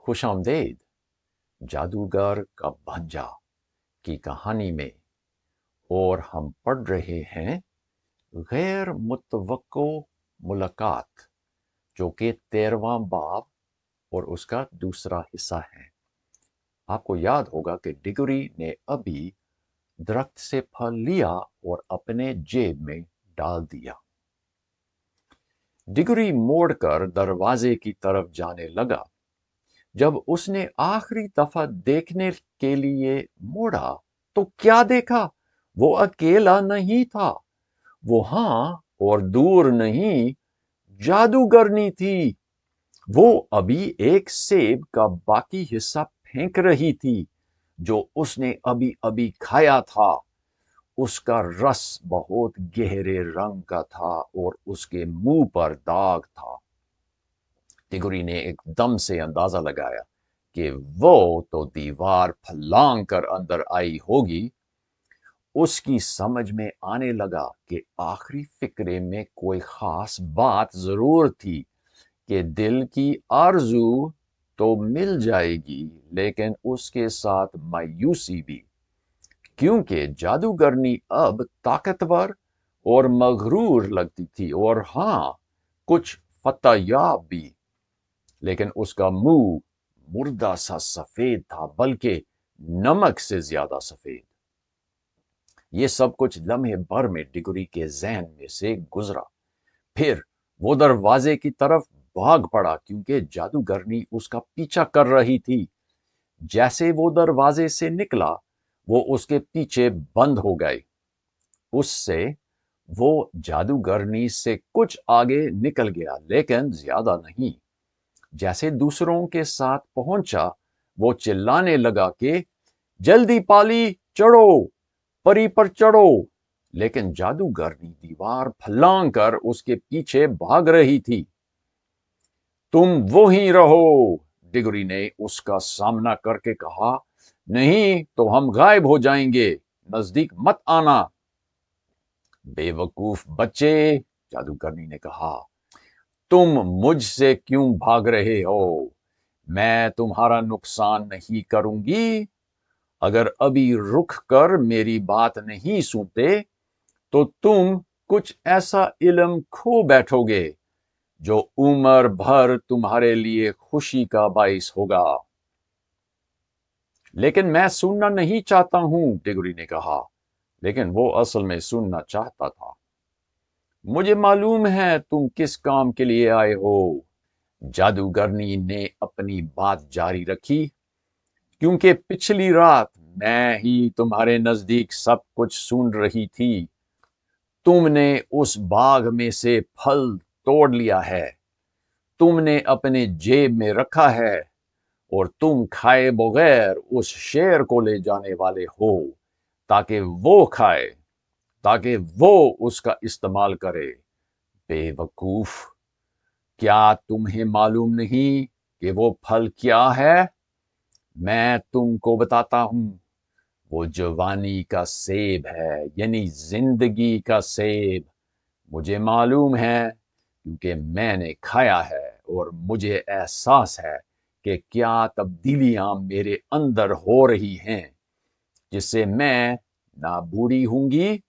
खुश आमदेद जादूगर का भांजा की कहानी में। और हम पढ़ रहे हैं गैर मुतवक्को मुलाकात, जो कि 13वां बाब और उसका दूसरा हिस्सा है। आपको याद होगा कि डिगोरी ने अभी दरख्त से फल लिया और अपने जेब में डाल दिया। डिगोरी मोड़कर दरवाजे की तरफ जाने लगा। जब उसने आखिरी दफा देखने के लिए मोड़ा तो क्या देखा? वो अकेला नहीं था। वो हां और दूर नहीं, जादूगरनी थी। वो अभी एक सेब का बाकी हिस्सा फेंक रही थी, जो उसने अभी अभी खाया था। उसका रस बहुत गहरे रंग का था और उसके मुंह पर दाग था। तिगुरी ने एकदम से अंदाजा लगाया कि वो तो दीवार फलांग कर अंदर आई होगी। उसकी समझ में आने लगा कि आखिरी फिक्रे में कोई खास बात जरूर थी कि दिल की आरजू तो मिल जाएगी, लेकिन उसके साथ मायूसी भी, क्योंकि जादूगरनी अब ताकतवर और मगरूर लगती थी और हां, कुछ फतेयाब भी। लेकिन उसका मुंह मुर्दा सा सफेद था, बल्कि नमक से ज्यादा सफेद। ये सब कुछ लम्हे भर में डिगोरी के जहन में से गुजरा। फिर वो दरवाजे की तरफ भाग पड़ा, क्योंकि जादूगरनी उसका पीछा कर रही थी। जैसे वो दरवाजे से निकला, वो उसके पीछे बंद हो गए। उससे वो जादूगरनी से कुछ आगे निकल गया, लेकिन ज्यादा नहीं। जैसे दूसरों के साथ पहुंचा, वो चिल्लाने लगा कि जल्दी पाली चढ़ो, परी पर चढ़ो। लेकिन जादूगरनी दीवार फलांग कर उसके पीछे भाग रही थी। तुम वो ही रहो, डिगोरी ने उसका सामना करके कहा, नहीं तो हम गायब हो जाएंगे, नजदीक मत आना। बेवकूफ बच्चे, जादूगरनी ने कहा, तुम मुझसे क्यों भाग रहे हो? मैं तुम्हारा नुकसान नहीं करूंगी। अगर अभी रुक कर मेरी बात नहीं सुनते तो तुम कुछ ऐसा इल्म खो बैठोगे जो उम्र भर तुम्हारे लिए खुशी का बाइस होगा। लेकिन मैं सुनना नहीं चाहता हूं, डिगोरी ने कहा। लेकिन वो असल में सुनना चाहता था। मुझे मालूम है तुम किस काम के लिए आए हो, जादूगरनी ने अपनी बात जारी रखी, क्योंकि पिछली रात मैं ही तुम्हारे नजदीक सब कुछ सुन रही थी। तुमने उस बाग में से फल तोड़ लिया है, तुमने अपने जेब में रखा है और तुम खाए बगैर उस शेर को ले जाने वाले हो, ताकि वो खाए, ताकि वो उसका इस्तेमाल करे। बेवकूफ, क्या तुम्हें मालूम नहीं कि वो फल क्या है? मैं तुमको बताता हूं। वो जवानी का सेब है, यानी जिंदगी का सेब। मुझे मालूम है, क्योंकि मैंने खाया है और मुझे एहसास है कि क्या तब्दीलियां मेरे अंदर हो रही हैं, जिससे मैं ना बूढ़ी होंगी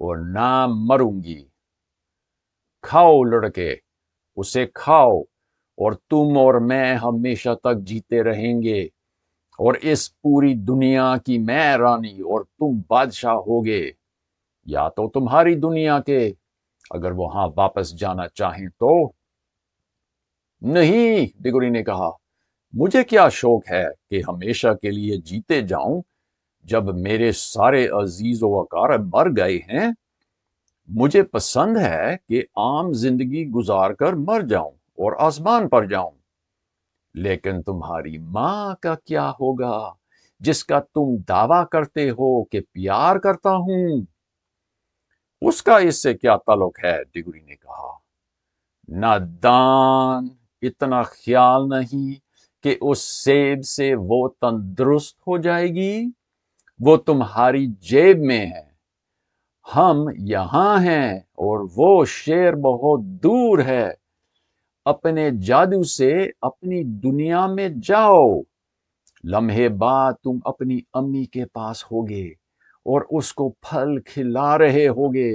और ना मरूंगी। खाओ लड़के, उसे खाओ और तुम और मैं हमेशा तक जीते रहेंगे, और इस पूरी दुनिया की मैं रानी और तुम बादशाह होगे, या तो तुम्हारी दुनिया के, अगर वहां वापस जाना चाहें तो। नहीं, डिगोरी ने कहा, मुझे क्या शौक है कि हमेशा के लिए जीते जाऊं, जब मेरे सारे अजीज व अकार मर गए हैं। मुझे पसंद है कि आम जिंदगी गुजार कर मर जाऊं और आसमान पर जाऊं। लेकिन तुम्हारी मां का क्या होगा, जिसका तुम दावा करते हो कि प्यार करता हूं? उसका इससे क्या ताल्लुक है? डिगोरी ने कहा। नादान, इतना ख्याल नहीं कि उस सेब से वो तंदुरुस्त हो जाएगी? वो तुम्हारी जेब में है। हम यहां हैं और वो शेर बहुत दूर है। अपने जादू से अपनी दुनिया में जाओ। लम्हे बाद तुम अपनी अम्मी के पास होगे और उसको फल खिला रहे होगे।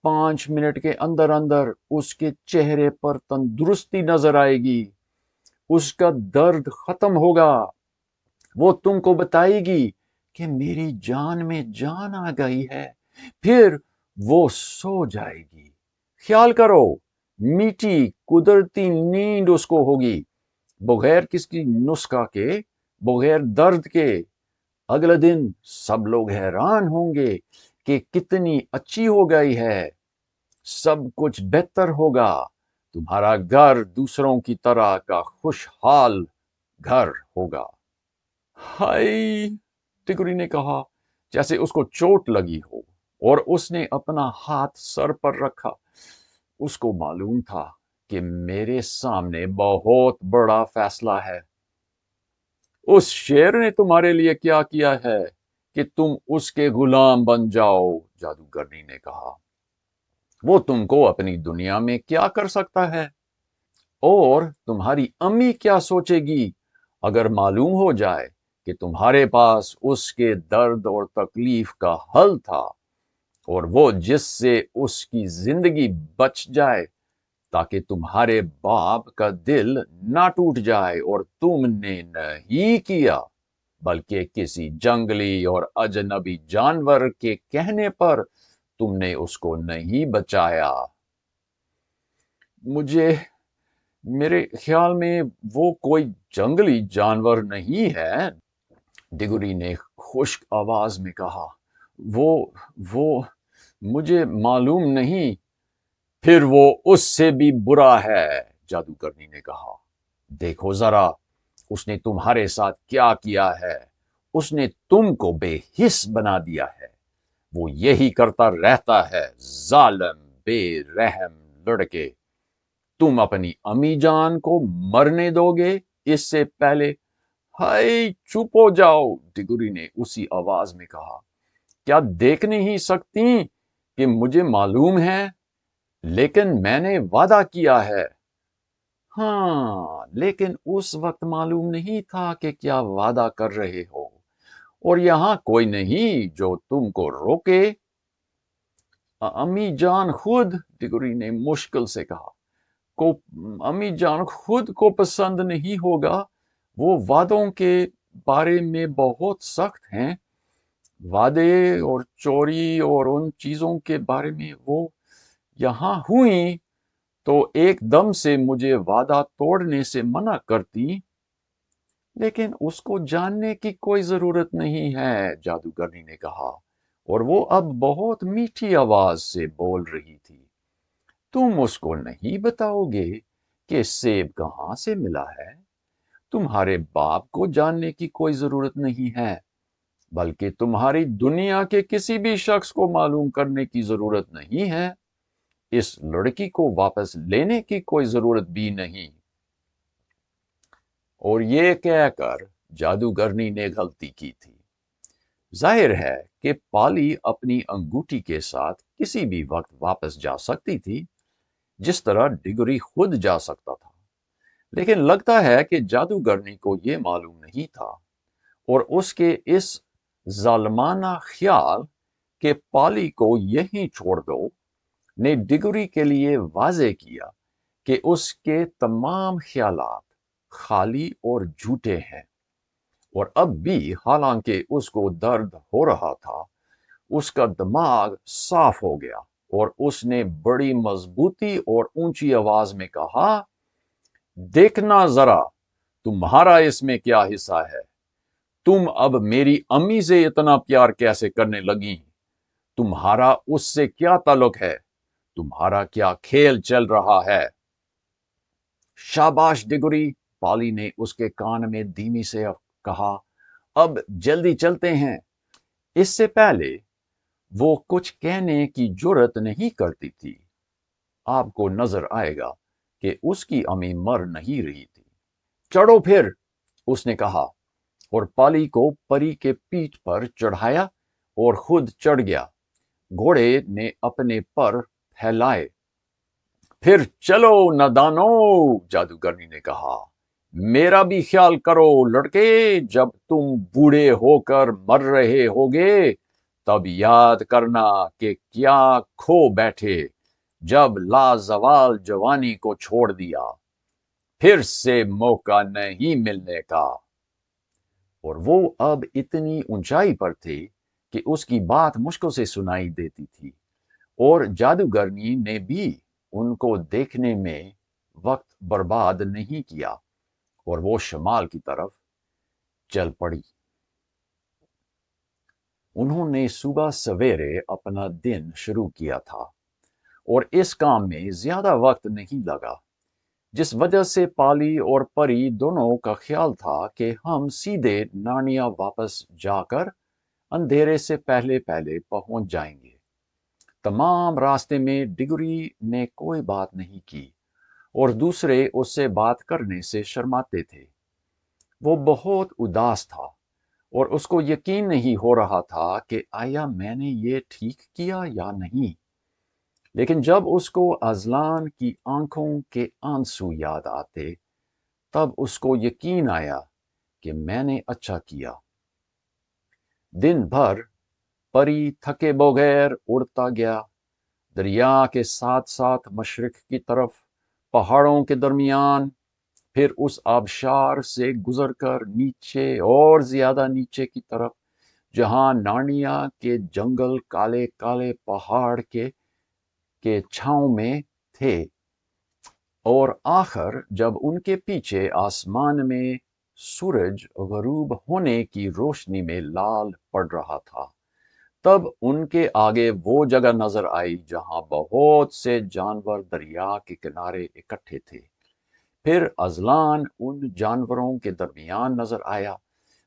5 मिनट के अंदर अंदर उसके चेहरे पर तंदुरुस्ती नजर आएगी, उसका दर्द खत्म होगा, वो तुमको बताएगी कि मेरी जान में जान आ गई है, फिर वो सो जाएगी। ख्याल करो, मीठी कुदरती नींद उसको होगी, बगैर किसी नुस्खा के, बगैर दर्द के। अगले दिन सब लोग हैरान होंगे कि कितनी अच्छी हो गई है, सब कुछ बेहतर होगा, तुम्हारा घर दूसरों की तरह का खुशहाल घर होगा। हाय, टिकुरी ने कहा, जैसे उसको चोट लगी हो, और उसने अपना हाथ सर पर रखा। उसको मालूम था कि मेरे सामने बहुत बड़ा फैसला है। उस शेर ने तुम्हारे लिए क्या किया है कि तुम उसके गुलाम बन जाओ? जादूगरनी ने कहा। वो तुमको अपनी दुनिया में क्या कर सकता है? और तुम्हारी अम्मी क्या सोचेगी अगर मालूम हो जाए कि तुम्हारे पास उसके दर्द और तकलीफ का हल था, और वो जिससे उसकी जिंदगी बच जाए, ताकि तुम्हारे बाप का दिल ना टूट जाए और तुमने नहीं किया, बल्कि किसी जंगली और अजनबी जानवर के कहने पर तुमने उसको नहीं बचाया। मेरे ख्याल में वो कोई जंगली जानवर नहीं है, डिगोरी ने खुश्क आवाज में कहा। वो वो मुझे मालूम नहीं। फिर वो उससे भी बुरा है, जादूगरनी ने कहा। देखो जरा, उसने तुम्हारे साथ क्या किया है। उसने तुमको बेहिस बना दिया है। वो यही करता रहता है, जालिम बेरहम लड़के। तुम अपनी अम्मी जान को मरने दोगे इससे पहले? हाय, चुप हो जाओ, टिकुरी ने उसी आवाज में कहा। क्या देख नहीं सकती कि मुझे मालूम है, लेकिन मैंने वादा किया है। हाँ, लेकिन उस वक्त मालूम नहीं था कि क्या वादा कर रहे हो, और यहाँ कोई नहीं जो तुमको रोके। अम्मी जान खुद, टिकुरी ने मुश्किल से कहा, को अम्मी जान खुद को पसंद नहीं होगा। वो वादों के बारे में बहुत सख्त हैं। वादे और चोरी और उन चीजों के बारे में वो यहाँ हुई तो एकदम से मुझे वादा तोड़ने से मना करती। लेकिन उसको जानने की कोई जरूरत नहीं है, जादूगरनी ने कहा, और वो अब बहुत मीठी आवाज से बोल रही थी। तुम उसको नहीं बताओगे कि सेब कहाँ से मिला है? तुम्हारे बाप को जानने की कोई जरूरत नहीं है, बल्कि तुम्हारी दुनिया के किसी भी शख्स को मालूम करने की जरूरत नहीं है। इस लड़की को वापस लेने की कोई जरूरत भी नहीं। और ये कहकर जादूगरनी ने गलती की थी। जाहिर है कि पाली अपनी अंगूठी के साथ किसी भी वक्त वापस जा सकती थी, जिस तरह डिगोरी खुद जा सकता था। लेकिन लगता है कि जादूगरनी को यह मालूम नहीं था, और उसके इस जालमाना ख्याल के पाली को यहीं छोड़ दो ने डिगोरी के लिए वाजे किया कि उसके तमाम ख्यालात खाली और झूठे हैं। और अब भी, हालांकि उसको दर्द हो रहा था, उसका दिमाग साफ हो गया, और उसने बड़ी मजबूती और ऊंची आवाज में कहा, देखना जरा, तुम्हारा इसमें क्या हिस्सा है? तुम अब मेरी अम्मी से इतना प्यार कैसे करने लगी? तुम्हारा उससे क्या ताल्लुक है? तुम्हारा क्या खेल चल रहा है? शाबाश डिगोरी, पाली ने उसके कान में धीमी से कहा। अब जल्दी चलते हैं। इससे पहले वो कुछ कहने की जुर्रत नहीं करती थी, आपको नजर आएगा कि उसकी अम्मी मर नहीं रही थी। चढ़ो फिर, उसने कहा, और पाली को परी के पीठ पर चढ़ाया और खुद चढ़ गया। घोड़े ने अपने पर फैलाए پھر چلو نادانو، جادوگرنی نے کہا، میرا بھی خیال کرو لڑکے، جب تم بوڑھے ہو کر مر رہے ہوگے تب یاد کرنا کہ کیا کھو بیٹھے جب لازوال جوانی کو چھوڑ دیا، پھر سے موقع نہیں ملنے کا۔ اور وہ اب اتنی اونچائی پر تھے کہ اس کی بات مشکل سے سنائی دیتی تھی، اور جادوگرنی نے بھی ان کو دیکھنے میں وقت برباد نہیں کیا، اور وہ شمال کی طرف چل پڑی۔ انہوں نے صبح سویرے اپنا دن شروع کیا تھا، اور اس کام میں زیادہ وقت نہیں لگا، جس وجہ سے پالی اور پری دونوں کا خیال تھا کہ ہم سیدھے نارنیا واپس جا کر اندھیرے سے پہلے پہلے پہنچ جائیں گے۔ تمام راستے میں ڈگری نے کوئی بات نہیں کی، اور دوسرے اس سے بات کرنے سے شرماتے تھے۔ وہ بہت اداس تھا، اور اس کو یقین نہیں ہو رہا تھا کہ آیا میں نے یہ ٹھیک کیا یا نہیں۔ لیکن جب اس کو اذلان کی آنکھوں کے آنسو یاد آتے تب اس کو یقین آیا کہ میں نے اچھا کیا۔ دن بھر پری تھکے بغیر اڑتا گیا، دریا کے ساتھ ساتھ مشرق کی طرف، پہاڑوں کے درمیان، پھر اس آبشار سے گزر کر نیچے اور زیادہ نیچے کی طرف، جہاں نارنیا کے جنگل کالے کالے پہاڑ کے چھاؤں میں تھے، اور آخر جب ان کے پیچھے آسمان میں سورج غروب ہونے کی روشنی میں لال پڑ رہا تھا، تب ان کے آگے وہ جگہ نظر آئی جہاں بہت سے جانور دریا کے کنارے اکٹھے تھے۔ پھر اذلان ان جانوروں کے درمیان نظر آیا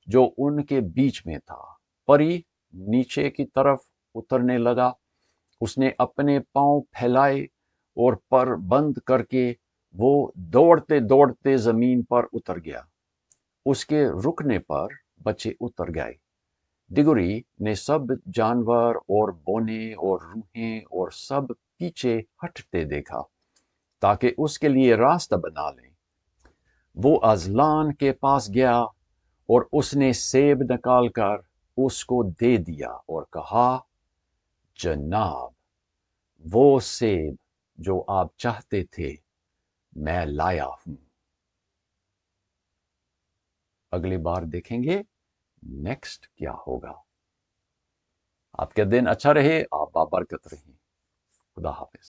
جو ان کے بیچ میں تھا۔ پری نیچے کی طرف اترنے لگا، اس نے اپنے پاؤں پھیلائے اور پر بند کر کے وہ دوڑتے دوڑتے زمین پر اتر گیا۔ اس کے رکنے پر بچے اتر گئے۔ ڈگری نے سب جانور اور بونے اور روحیں اور سب پیچھے ہٹتے دیکھا تاکہ اس کے لیے راستہ بنا لیں۔ وہ اذلان کے پاس گیا اور اس نے سیب نکال کر اس کو دے دیا اور کہا، جناب، وہ سیب جو آپ چاہتے تھے میں لایا ہوں۔ اگلی بار دیکھیں گے نیکسٹ کیا ہوگا۔ آپ کا دن اچھا رہے، آپ بابرکت رہیں۔ خدا حافظ۔